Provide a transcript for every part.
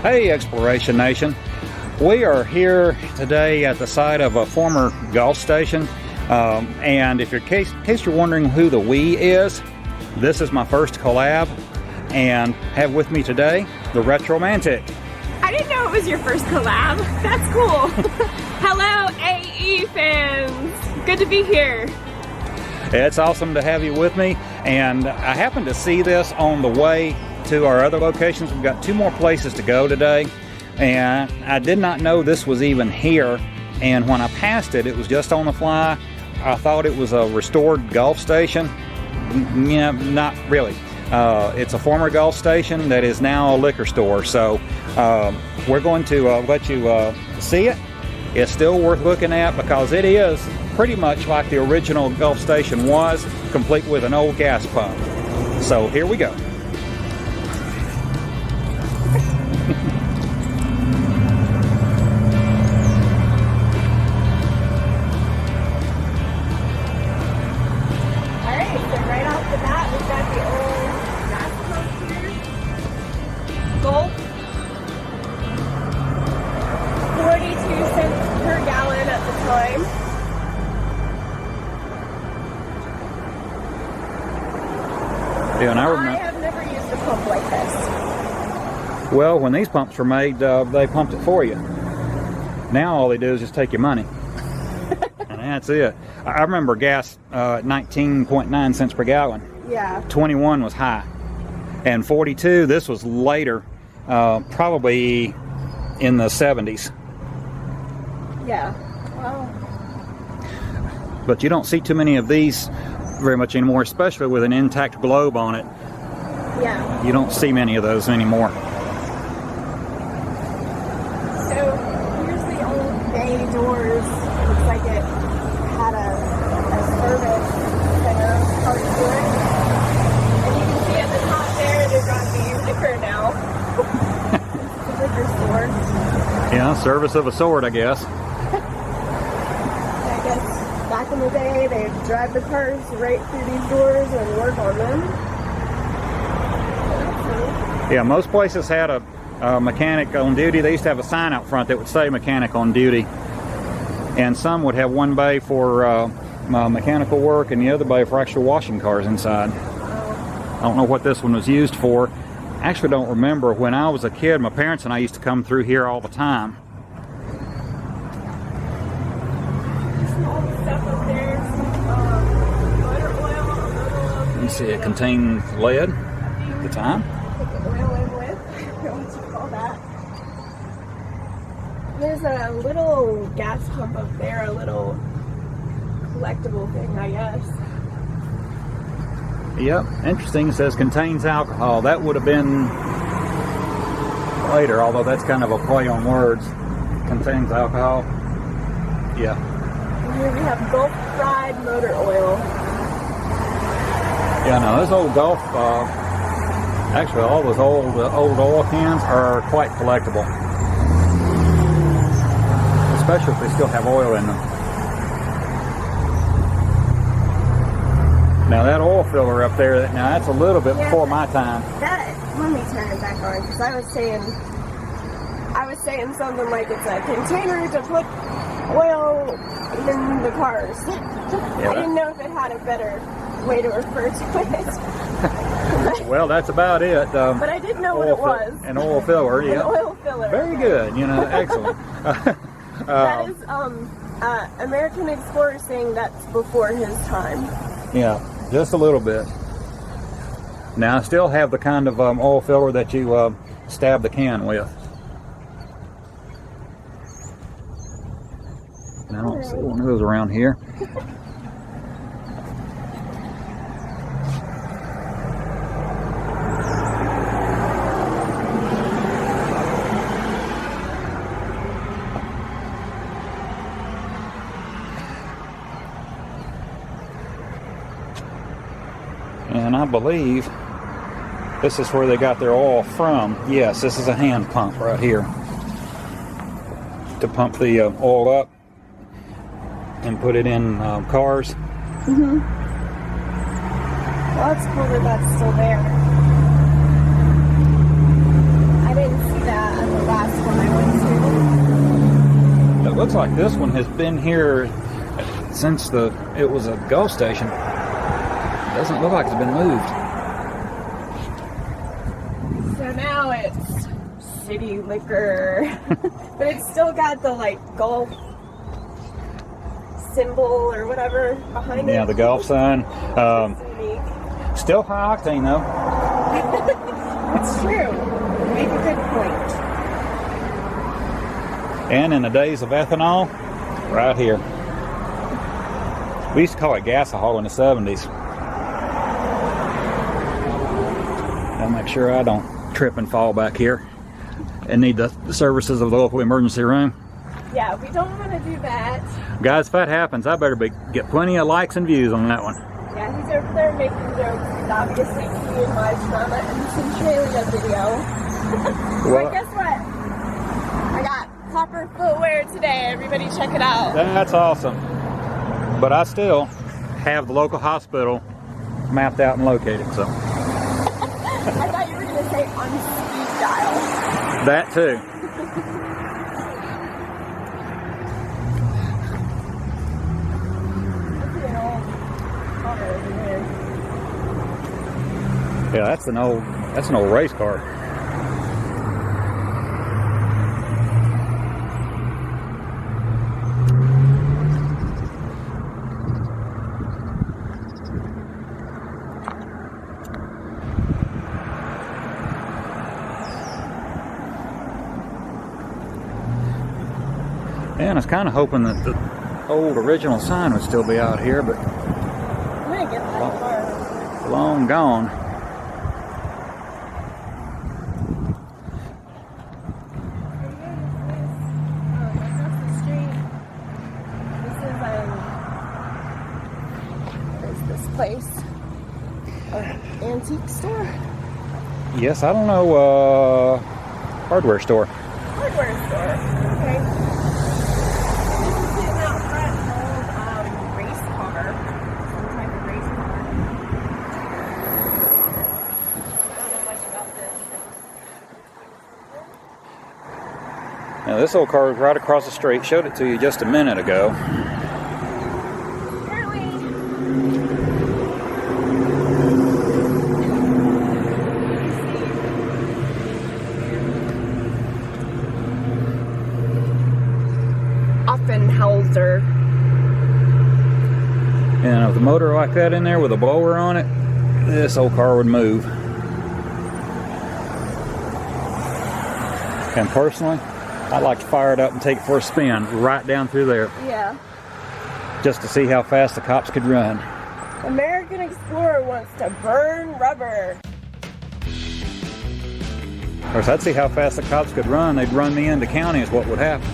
Hey Exploration Nation, we are here today at the site of a former Gulf station, and if in case you're wondering who the we is, this is my first collab, and have with me today the Retromantic. I didn't know it was your first collab. That's cool. Hello AE fans, good to be here. It's awesome to have you with me, and I happened to see this on the way to our other locations. We've got 2 more places to go today, and I did not know this was even here, and when I passed it, it was just on the fly. I thought it was a restored Gulf station. Yeah, not really. It's a former Gulf station that is now a liquor store, so we're going to let you see it. It's still worth looking at because it is pretty much like the original Gulf station was, complete with an old gas pump. So here we go. Gulf, 42 cents per gallon at the time. Yeah, and I have never used a pump like this. Well, when these pumps were made, they pumped it for you. Now all they do is just take your money. And that's it. I remember gas at 19.9 cents per gallon. Yeah. 21 was high. And 42, this was later, probably in the 70s. Yeah. Wow. But you don't see too many of these very much anymore, especially with an intact globe on it. Yeah. You don't see many of those anymore. So here's the old bay doors. Looks like it had a service center part to it. And you can see at the top there, they've got the liquor now. It's a liquor store. Yeah, service of a sort, I guess. I guess back in the day, they'd drive the cars right through these doors and work on them. Yeah, most places had a mechanic on duty. They used to have a sign out front that would say mechanic on duty. And some would have one bay for mechanical work and the other bay for actual washing cars inside. I don't know what this one was used for. I actually don't remember. When I was a kid, my parents and I used to come through here all the time. All the stuff up there, motor oil. You can see it contained lead at the time. Put the oil in with. What you call that? There's a little gas pump up there, a little collectible thing, I guess. Yep, interesting. It says contains alcohol. That would have been later, although that's kind of a play on words. Contains alcohol. Yeah. And here we have Gulf fried motor oil. Yeah, no, those old Gulf, actually all those old oil cans are quite collectible. Especially if they still have oil in them. Now that oil filler up there, now that's a little bit before my time. Let me turn it back on, because I was saying something like it's a container to put oil in the cars. Yeah, I didn't know if it had a better way to refer to it. Well, that's about it. But I did know what it was. An oil filler, yeah. An oil filler. Very good, excellent. That is American Explorer saying that's before his time. Yeah, just a little bit. Now I still have the kind of oil filler that you stab the can with. And I don't see one of those around here. And I believe this is where they got their oil from. Yes, this is a hand pump right here to pump the oil up and put it in cars. Mm-hmm. Well, it's cool that that's still there. I didn't see that at the looks like this one has been here since it was a Gulf station. Doesn't look like it's been moved. So now it's city liquor, but it's still got the like Gulf symbol or whatever behind it. Yeah, the Gulf sign. It's unique. Still high octane though. It's true. You make a good point. And in the days of ethanol, right here. We used to call it gasohol in the 70s. I'll make sure I don't trip and fall back here and need the services of the local emergency room. Yeah, we don't want to do that. Guys, if that happens, I better get plenty of likes and views on that one. Yeah, he's over there making jokes. He's obviously seeing my trauma and Centralia video. Well, but guess what? I got proper footwear today. Everybody check it out. That's awesome. But I still have the local hospital mapped out and located, so. I thought you were going to say on speed dial. That too. Yeah, that's an old race car. And I was kind of hoping that the old original sign would still be out here, but I'm gonna get that car. long gone. Across the street. This is this place? An antique store. Yes, I don't know. Hardware store. Hardware store. Okay. This is sitting out front, an old race car. Some type of race car. I don't know much about this. Now this old car is right across the street. Showed it to you just a minute ago. Offenhauser. And with a motor like that in there with a blower on it, this old car would move. And personally, I'd like to fire it up and take it for a spin right down through there, Yeah. just to see how fast the cops could run. American Explorer wants to burn rubber. Of course, I'd see how fast the cops could run. They'd run me into county is what would happen.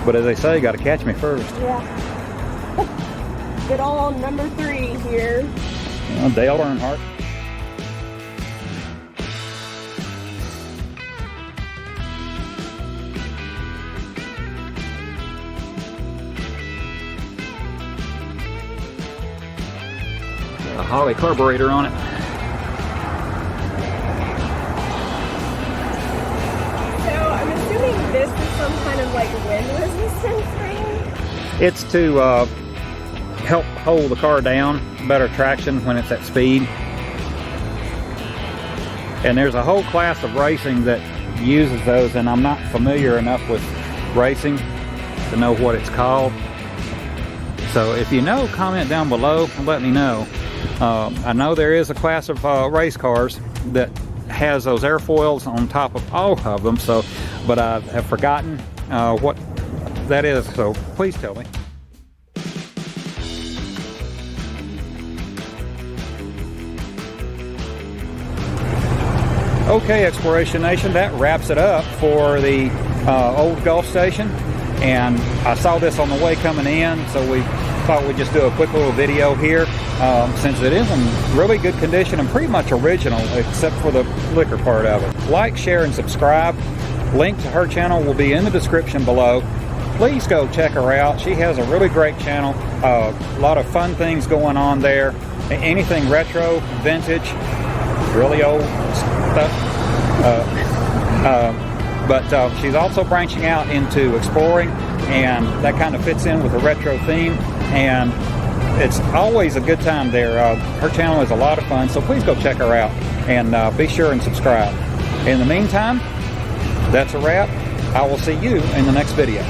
But as they say, you got to catch me first. Yeah. Good old number 3 here. Dale Earnhardt. A Holly carburetor on it. So I'm assuming this is some kind of like wind resistance thing. It's to help hold the car down, better traction when it's at speed. And there's a whole class of racing that uses those, and I'm not familiar enough with racing to know what it's called. So if you know, comment down below and let me know. I know there is a class of race cars that has those airfoils on top of all of them, so, but I have forgotten what that is, so please tell me. Okay, Exploration Nation, that wraps it up for the old Gulf station. And I saw this on the way coming in, so we thought we'd just do a quick little video here, since it is in really good condition and pretty much original, except for the liquor part of it. Like, share, and subscribe. Link to her channel will be in the description below. Please go check her out. She has a really great channel, a lot of fun things going on there. Anything retro, vintage, really old stuff. But she's also branching out into exploring, and that kind of fits in with the retro theme, and it's always a good time there. Her channel is a lot of fun, so please go check her out, and be sure and subscribe. In the meantime, that's a wrap. I will see you in the next video.